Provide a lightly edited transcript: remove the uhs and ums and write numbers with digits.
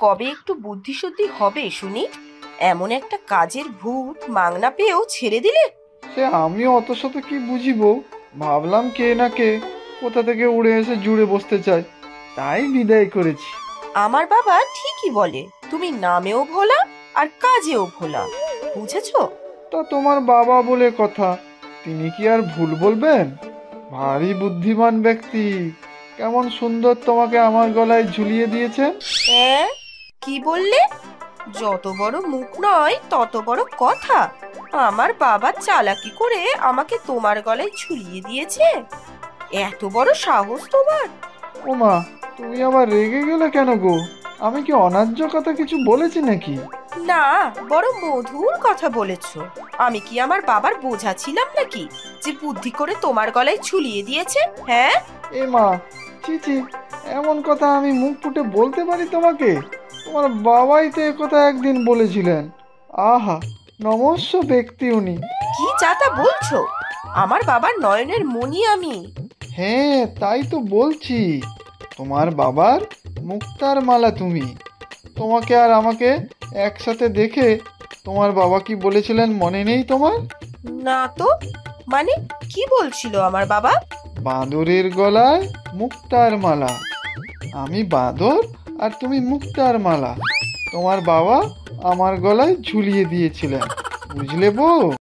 কবে একটু বুদ্ধিশুদ্ধি হবে শুনি? এমন একটা কাজের ভূত মাংনা পেয়েও ছেড়ে দিলে। সে আমি অত শত কি বুঝিব, ভাবলাম কে না কে কোথা থেকে উড়ে এসে জুড়ে বসতে চায়, তাই বিদায় করেছি। আমার বাবা ঠিকই বলে, তুমি নামেও ভোলা আর কাজেও ভোলা, বুঝেছো? তা তোমার বাবা বলে কথা, তিনি কি আর ভুল বলবেন? ভারী বুদ্ধিমান ব্যক্তি, কেমন সুন্দর তোমাকে আমার গলায় ঝুলিয়ে দিয়েছে। হ্যাঁ, কি বললে? যত বড় মুখ নয় তত বড় কথা। আমার বাবা চালাকি করে আমাকে তোমার গলায় ঝুলিয়ে দিয়েছে? এত বড় সাহস তোমার! ওমা, তুমি আবার রেগে গেলে কেন গো? আমি কি অন্যায্য কথা কিছু বলেছি নাকি? না, বড় মধুর কথা বলেছো। আমি কি আমার বাবার বোঝা ছিলাম নাকি, যে বুদ্ধি করে তোমার গলায় ঝুলিয়ে দিয়েছে? হ্যাঁ। এ মা, ছি ছি, এমন কথা আমি মুখ ফুটে বলতে পারি তোমাকে? তোমার বাবাই তো কথা একদিন বলেছিলেন। আহা, নমস্য ব্যক্তি উনি। কি যাতা বলছো? আমার বাবার নয়নের মণি আমি। হ্যাঁ, তাই তো বলছি, তোমার বাবার মুক্তার মালা তুমি। তোমাকে আর আমাকে একসাথে দেখে তোমার বাবা কি বলেছিলেন মনে নেই তোমার? না তো, মানে কি বলছিল আমার বাবা? বাঁদরের গলায় মুক্তার মালা, আমি বাঁদর আর তুমি মুক্তার মালা, তোমার বাবা আমার গলায় ঝুলিয়ে দিয়েছিলেন, বুঝলে বউ?